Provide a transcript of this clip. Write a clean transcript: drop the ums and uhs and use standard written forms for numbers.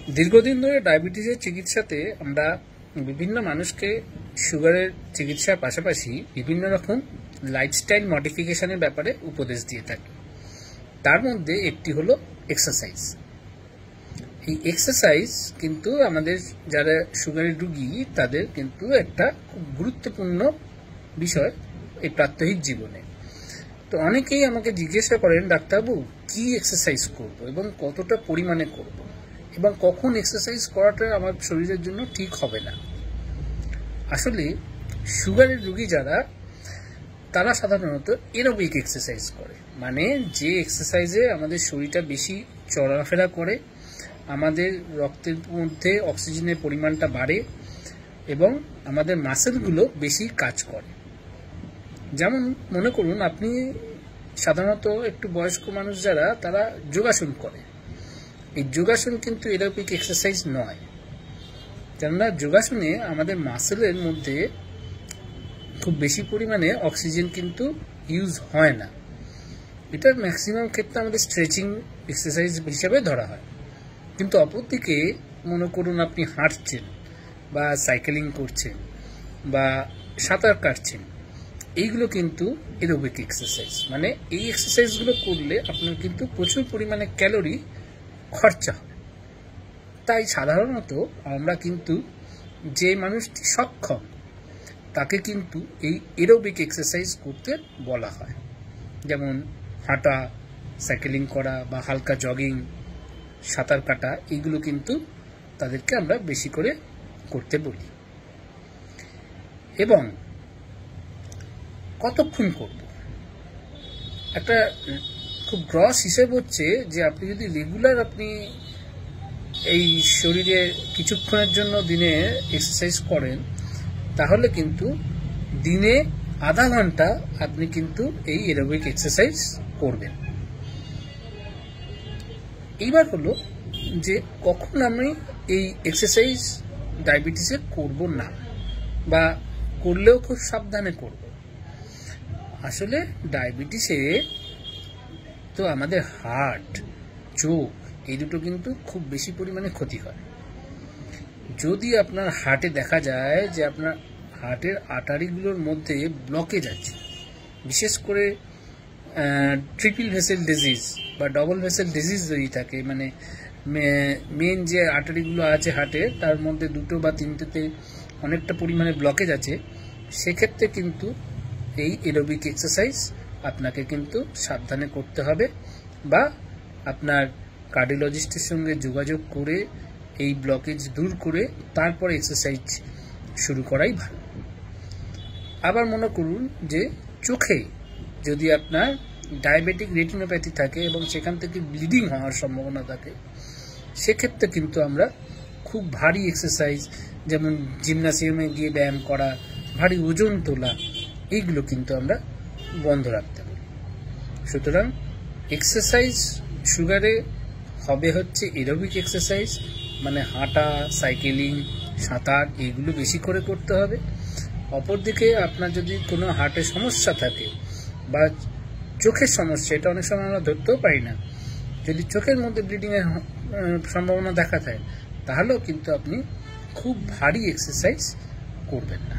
দীর্ঘদিন ধরে ডায়াবেটিসের চিকিৎসাতে আমরা বিভিন্ন মানুষকে সুগারের চিকিৎসার পাশাপাশি বিভিন্ন রকম লাইফস্টাইল মডিফিকেশনের ব্যাপারে উপদেশ দিয়ে থাকি। তার মধ্যে একটি হলো এক্সারসাইজ। এই এক্সারসাইজ কিন্তু আমাদের যারা সুগারের রোগী তাদের কিন্তু একটা খুব গুরুত্বপূর্ণ বিষয় এই প্রাত্যহিক জীবনে। তো অনেকেই আমাকে জিজ্ঞাসা করেন, ডাক্তারবাবু কি এক্সারসাইজ করব এবং কতটা পরিমাণে করব এবং কখন এক্সারসাইজ করাটা আমার শরীরের জন্য ঠিক হবে না। আসলে সুগারের রোগী যারা তারা সাধারণত এরোবিক এক্সারসাইজ করে, মানে যে এক্সারসাইজে আমাদের শরীরটা বেশি চলাফেরা করে, আমাদের রক্তের মধ্যে অক্সিজেনের পরিমাণটা বাড়ে এবং আমাদের মাসেলগুলো বেশি কাজ করে। যেমন মনে করুন, আপনি সাধারণত একটু বয়স্ক মানুষ যারা তারা যোগাসন করে, এই যোগাসন কিন্তু এরোবিক এক্সারসাইজ নয়, কেননা যোগাসনে আমাদের মাসেলের মধ্যে খুব বেশি পরিমাণে অক্সিজেন কিন্তু ইউজ হয় না। এটা ম্যাক্সিমাম ক্ষেত্রে আমাদের স্ট্রেচিং এক্সারসাইজ হিসাবে ধরা হয়। কিন্তু অপরদিকে মনে করুন আপনি হাঁটছেন বা সাইকেলিং করছেন বা সাঁতার কাটছেন, এইগুলো কিন্তু এরোবিক এক্সারসাইজ। মানে এই এক্সারসাইজগুলো করলে আপনার কিন্তু প্রচুর পরিমাণে ক্যালোরি খরচা হবে। তাই সাধারণত আমরা কিন্তু যে মানুষটি সক্ষম তাকে কিন্তু এই এরোবিক এক্সারসাইজ করতে বলা হয়, যেমন হাঁটা, সাইকেলিং করা বা হালকা জগিং, সাঁতার কাটা, এইগুলো কিন্তু তাদেরকে আমরা বেশি করে করতে বলি। এবং কতক্ষণ করব, একটা খুব গ্রস হিসেব হচ্ছে যে আপনি যদি রেগুলার আপনি এই শরীরে কিছুক্ষণের জন্য দিনে এক্সারসাইজ করেন, তাহলে কিন্তু দিনে আধা ঘন্টা আপনি কিন্তু এই এরোবিক এক্সারসাইজ করবেন। এইবার হলো যে কখন আমি এই এক্সারসাইজ ডায়াবেটিসে করব না, বা করলেও খুব সাবধানে করব। আসলে ডায়াবেটিসে তো আমাদের হার্ট, চোখ, এই দুটো কিন্তু খুব বেশি পরিমাণে ক্ষতি হয়। যদি আপনার হার্টে দেখা যায় যে আপনার হার্টের আর্টারিগুলোর মধ্যে ব্লকেজ আছে, বিশেষ করে ট্রিপল ভেসেল ডিজিজ বা ডবল ভেসেল ডিজিজ যদি থাকে, মানে মেন যে আর্টারিগুলো আছে হার্টের তার মধ্যে দুটো বা তিনটেতে অনেকটা পরিমাণে ব্লকেজ আছে, সেক্ষেত্রে কিন্তু এই এরোবিক এক্সারসাইজ আপনাকে কিন্তু সাবধানে করতে হবে, বা আপনার কার্ডিওলজিস্টের সঙ্গে যোগাযোগ করে এই ব্লকেজ দূর করে তারপরে এক্সারসাইজ শুরু করাই ভালো। আবার মনে করুন যে চোখে যদি আপনার ডায়াবেটিক রেটিনোপ্যাথি থাকে এবং সেখান থেকে ব্লিডিং হওয়ার সম্ভাবনা থাকে, সেক্ষেত্রে কিন্তু আমরা খুব ভারী এক্সারসাইজ, যেমন জিমনাসিয়ামে গিয়ে ব্যায়াম করা, ভারী ওজন তোলা, এইগুলো কিন্তু আমরা বন্ধ রাখতে পারি। সুতরাং এক্সারসাইজ সুগারে হবে হচ্ছে এরোবিক এক্সারসাইজ, মানে হাঁটা, সাইকেলিং, সাঁতার, এইগুলো বেশি করে করতে হবে। অপরদিকে আপনার যদি কোনো হার্টের সমস্যা থাকে বা চোখের সমস্যা, এটা অনেক সময় আমরা ধরতেও পারি না, যদি চোখের মধ্যে ব্লিডিংয়ের সম্ভাবনা দেখা দেয়, তাহলেও কিন্তু আপনি খুব ভারী এক্সারসাইজ করবেন না।